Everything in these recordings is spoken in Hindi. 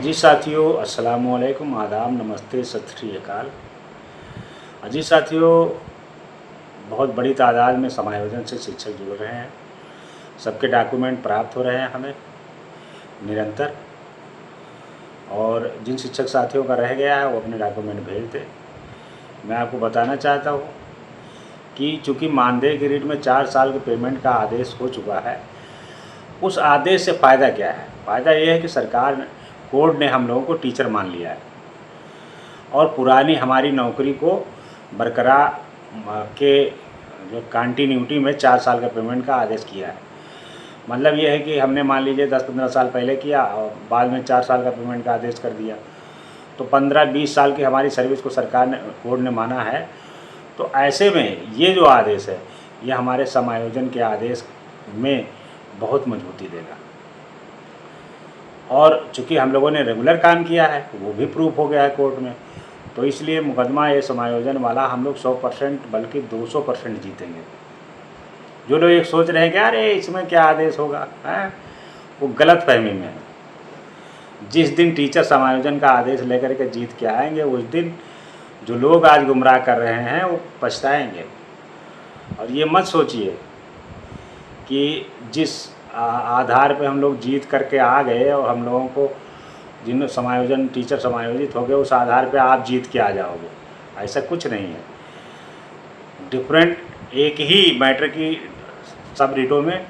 जी साथियों, अस्सलाम वालेकुम, आदाब, नमस्ते, सत श्री अकाल। जी साथियों, बहुत बड़ी तादाद में समायोजन से शिक्षक जुड़ रहे हैं। सबके डॉक्यूमेंट प्राप्त हो रहे हैं हमें निरंतर, और जिन शिक्षक साथियों का रह गया है वो अपने डॉक्यूमेंट भेज दें। मैं आपको बताना चाहता हूँ कि चूँकि मानदेय की रेट में 4 साल के पेमेंट का आदेश हो चुका है, उस आदेश से फ़ायदा क्या है? फ़ायदा ये है कि सरकार कोर्ट ने हम लोगों को टीचर मान लिया है और पुरानी हमारी नौकरी को बरकरार के जो कंटिन्यूटी में 4 साल का पेमेंट का आदेश किया है। मतलब ये है कि हमने मान लीजिए 10-15 साल पहले किया और बाद में 4 साल का पेमेंट का आदेश कर दिया, तो 15-20 साल की हमारी सर्विस को सरकार ने, कोर्ट ने माना है। तो ऐसे में ये जो आदेश है, ये हमारे समायोजन के आदेश में बहुत मजबूती देगा। और चूँकि हम लोगों ने रेगुलर काम किया है, वो भी प्रूफ हो गया है कोर्ट में, तो इसलिए मुकदमा ये समायोजन वाला हम लोग 100% बल्कि 200% जीतेंगे। जो लोग एक सोच रहे हैं कि अरे इसमें क्या आदेश होगा, हैं, वो गलत फहमी में है। जिस दिन टीचर समायोजन का आदेश लेकर के जीत के आएंगे, उस दिन जो लोग आज गुमराह कर रहे हैं वो पछताएंगे। और ये मत सोचिए कि जिस आधार पे हम लोग जीत करके आ गए और हम लोगों को जिन समायोजन टीचर समायोजित हो गए, उस आधार पे आप जीत के आ जाओगे, ऐसा कुछ नहीं है। डिफरेंट एक ही मैटर की सब रीटों में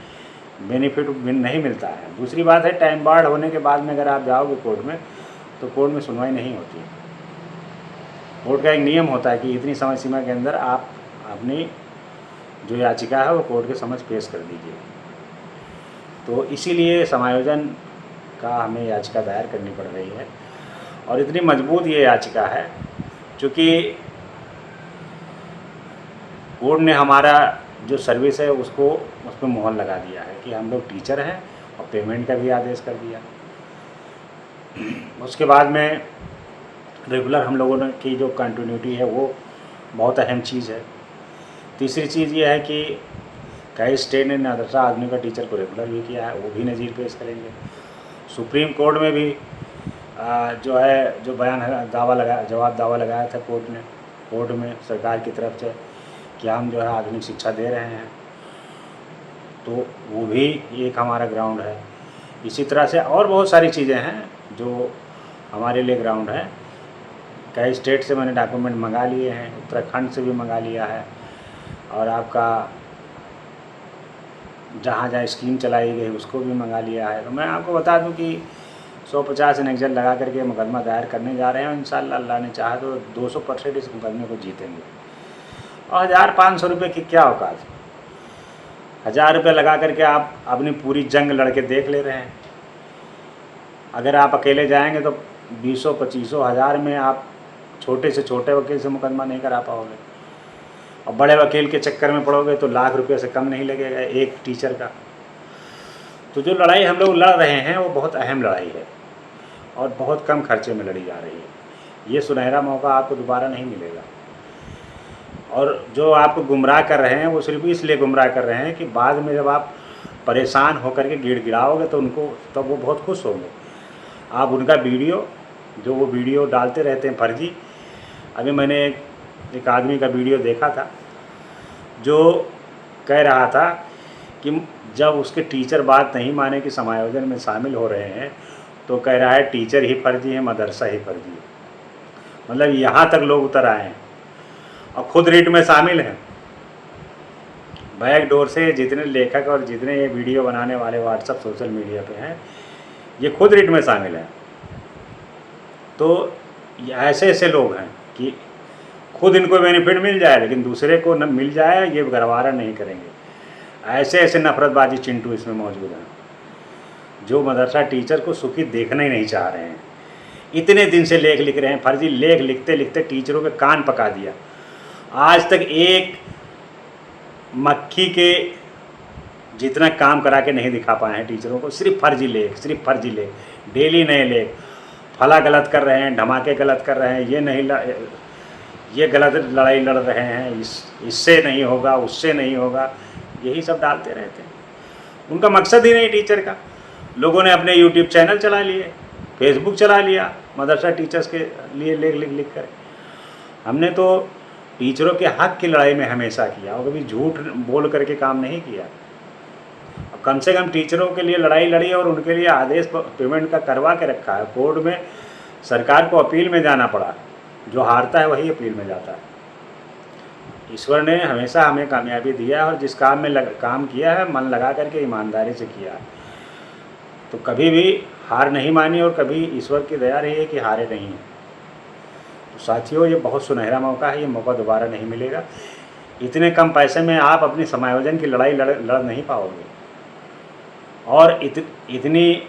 बेनिफिट नहीं मिलता है। दूसरी बात है, टाइम बार्ड होने के बाद में अगर आप जाओगे कोर्ट में, तो कोर्ट में सुनवाई नहीं होती है। कोर्ट का एक नियम होता है कि इतनी समय सीमा के अंदर आप अपनी जो याचिका है वो कोर्ट के समक्ष पेश कर दीजिए। तो इसीलिए समायोजन का हमें याचिका दायर करनी पड़ रही है। और इतनी मजबूत ये याचिका है क्योंकि कोर्ट ने हमारा जो सर्विस है उसको उस पर मोहर लगा दिया है कि हम लोग टीचर हैं, और पेमेंट का भी आदेश कर दिया। उसके बाद में रेगुलर हम लोगों ने की जो कंटिन्यूटी है वो बहुत अहम चीज़ है। तीसरी चीज़ ये है कि कई स्टेट ने मदरसा आदमी का टीचर को रेगुलर भी किया है, वो भी नज़ीर पेश करेंगे। सुप्रीम कोर्ट में भी जो है जो बयान है दावा लगाया था कोर्ट में सरकार की तरफ से कि हम जो है आधुनिक शिक्षा दे रहे हैं, तो वो भी एक हमारा ग्राउंड है। इसी तरह से और बहुत सारी चीज़ें हैं जो हमारे लिए ग्राउंड है। कई स्टेट से मैंने डॉक्यूमेंट मंगा लिए हैं, उत्तराखंड से भी मंगा लिया है, और आपका जहाँ जहाँ स्कीम चलाई गई उसको भी मंगा लिया है। तो मैं आपको बता दूं कि 150 एनेक्जर लगा करके मुकदमा दायर करने जा रहे हैं, और इंशाअल्लाह अल्लाह ने चाहा तो 200% इस मुकदमे को जीतेंगे। और 1500 रुपये की क्या औकात, 1000 रुपये लगा करके आप अपनी पूरी जंग लड़के देख ले रहे हैं। अगर आप अकेले जाएंगे तो 200-2500 1000 में आप छोटे से छोटे वकील से मुकदमा नहीं करा पाओगे, और बड़े वकील के चक्कर में पड़ोगे तो लाख रुपये से कम नहीं लगेगा एक टीचर का। तो जो लड़ाई हम लोग लड़ रहे हैं वो बहुत अहम लड़ाई है और बहुत कम खर्चे में लड़ी जा रही है। ये सुनहरा मौका आपको दोबारा नहीं मिलेगा। और जो आपको गुमराह कर रहे हैं वो सिर्फ इसलिए गुमराह कर रहे हैं कि बाद में जब आप परेशान होकर के गिड़गिड़ाओगे तो उनको तब वो बहुत खुश होंगे। आप उनका वीडियो जो वो वीडियो डालते रहते हैं फर्जी, अभी मैंने एक आदमी का वीडियो देखा था जो कह रहा था कि जब उसके टीचर बात नहीं माने कि समायोजन में शामिल हो रहे हैं, तो कह रहा है टीचर ही फर्जी है, मदरसा ही फर्जी है। मतलब यहाँ तक लोग उतर आए हैं और खुद रीट में शामिल हैं। बैक डोर से जितने लेखक और जितने ये वीडियो बनाने वाले व्हाट्सएप सोशल मीडिया पे हैं, ये खुद रीट में शामिल हैं। तो ऐसे ऐसे लोग हैं कि खुद इनको बेनिफिट मिल जाए लेकिन दूसरे को न मिल जाए, ये गरवारा नहीं करेंगे। ऐसे ऐसे नफरतबाजी चिंटू इसमें मौजूद हैं जो मदरसा टीचर को सुखी देखना ही नहीं चाह रहे हैं। इतने दिन से लेख लिख रहे हैं, फर्जी लेख लिखते लिखते टीचरों के कान पका दिया। आज तक एक मक्खी के जितना काम करा के नहीं दिखा पाए हैं टीचरों को। सिर्फ फर्जी लेख, डेली नए लेख। फला गलत कर रहे हैं, धमाके गलत कर रहे हैं, ये गलत लड़ाई लड़ रहे हैं, इससे नहीं होगा, उससे नहीं होगा, यही सब डालते रहते हैं। उनका मकसद ही नहीं टीचर का। लोगों ने अपने यूट्यूब चैनल चला लिए, फेसबुक चला लिया मदरसा टीचर्स के लिए लिख कर। हमने तो टीचरों के हक की लड़ाई में हमेशा किया और कभी झूठ बोल करके काम नहीं किया। कम से कम टीचरों के लिए लड़ाई लड़ी और उनके लिए आदेश पेमेंट का करवा के रखा है। कोर्ट में सरकार को अपील में जाना पड़ा, जो हारता है वही अपील में जाता है। ईश्वर ने हमेशा हमें कामयाबी दिया है और जिस काम में काम किया है मन लगा करके ईमानदारी से किया है, तो कभी भी हार नहीं मानी और कभी ईश्वर की दया रही है कि हारे नहीं हैं। तो साथियों, ये बहुत सुनहरा मौका है, ये मौका दोबारा नहीं मिलेगा। इतने कम पैसे में आप अपनी समायोजन की लड़ाई लड़ नहीं पाओगे। और इतनी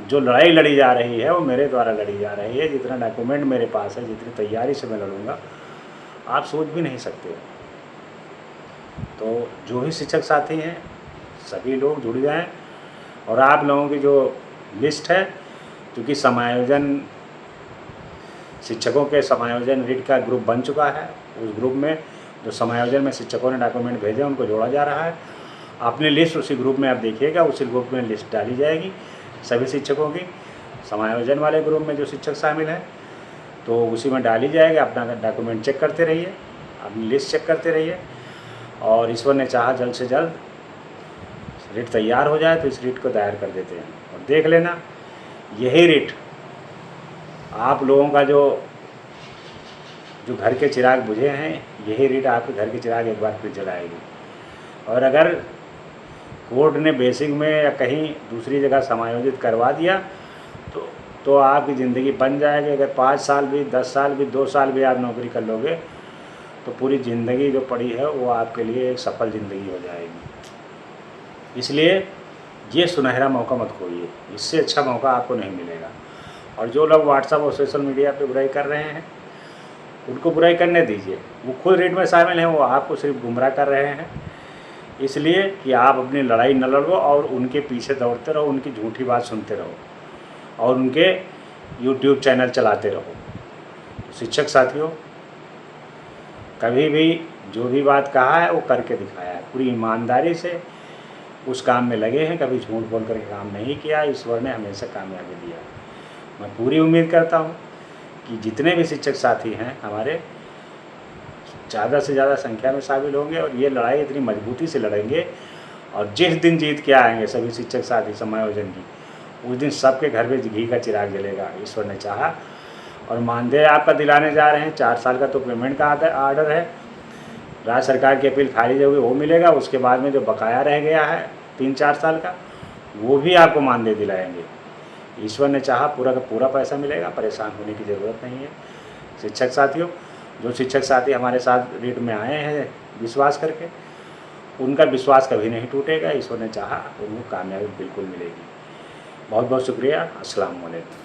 जो लड़ाई लड़ी जा रही है वो मेरे द्वारा लड़ी जा रही है। जितना डॉक्यूमेंट मेरे पास है, जितनी तैयारी से मैं लड़ूंगा, आप सोच भी नहीं सकते। तो जो भी शिक्षक साथी हैं सभी लोग जुड़ जाएं। और आप लोगों की जो लिस्ट है, क्योंकि समायोजन शिक्षकों के समायोजन रीट का ग्रुप बन चुका है, उस ग्रुप में जो समायोजन में शिक्षकों ने डॉक्यूमेंट भेजे उनको जोड़ा जा रहा है। अपनी लिस्ट उसी ग्रुप में आप देखिएगा, उसी ग्रुप में लिस्ट डाली जाएगी सभी शिक्षकों की। समायोजन वाले ग्रुप में जो शिक्षक शामिल हैं तो उसी में डाली जाएगी। अपना डॉक्यूमेंट चेक करते रहिए, अपनी लिस्ट चेक करते रहिए, और ईश्वर ने चाहा जल्द से जल्द रीट तैयार हो जाए तो इस रीट को दायर कर देते हैं। और देख लेना, यही रीट आप लोगों का जो घर के चिराग बुझे हैं, यही रीट आपके घर के चिराग एक बार फिर जलाएगी। और अगर कोर्ट ने बेसिक में या कहीं दूसरी जगह समायोजित करवा दिया तो आपकी ज़िंदगी बन जाएगी। अगर 5 साल भी, 10 साल भी, 2 साल भी आप नौकरी कर लोगे तो पूरी ज़िंदगी जो पड़ी है वो आपके लिए एक सफल ज़िंदगी हो जाएगी। इसलिए ये सुनहरा मौका मत खोइए, इससे अच्छा मौका आपको नहीं मिलेगा। और जो लोग व्हाट्सएप और सोशल मीडिया पे बुराई कर रहे हैं उनको बुराई करने दीजिए। वो खुद रीट में शामिल हैं, वो आपको सिर्फ गुमराह कर रहे हैं, इसलिए कि आप अपनी लड़ाई न लड़ो और उनके पीछे दौड़ते रहो, उनकी झूठी बात सुनते रहो और उनके YouTube चैनल चलाते रहो। शिक्षक साथियों, कभी भी जो भी बात कहा है वो करके दिखाया है, पूरी ईमानदारी से उस काम में लगे हैं, कभी झूठ बोल करके काम नहीं किया। ईश्वर ने हमेशा कामयाबी दिया। मैं पूरी उम्मीद करता हूँ कि जितने भी शिक्षक साथी हैं हमारे ज़्यादा से ज़्यादा संख्या में शामिल होंगे और ये लड़ाई इतनी मजबूती से लड़ेंगे। और जिस दिन जीत के आएंगे सभी शिक्षक साथी समायोजन की, उस दिन सबके घर में घी का चिराग जलेगा, ईश्वर ने चाहा। और मानदेय आपका दिलाने जा रहे हैं, 4 साल का तो पेमेंट का आर्डर है, राज्य सरकार की अपील खारिज होगी वो मिलेगा। उसके बाद में जो बकाया रह गया है 3-4 साल का, वो भी आपको मानदेय दिलाएंगे। ईश्वर ने चाहा पूरा का पूरा पैसा मिलेगा, परेशान होने की ज़रूरत नहीं है। शिक्षक साथियों, जो शिक्षक साथी हमारे साथ रीट में आए हैं विश्वास करके, उनका विश्वास कभी नहीं टूटेगा। ईश्वर ने चाहा उनको कामयाबी बिल्कुल मिलेगी। बहुत बहुत शुक्रिया। अस्सलाम वालेकुम।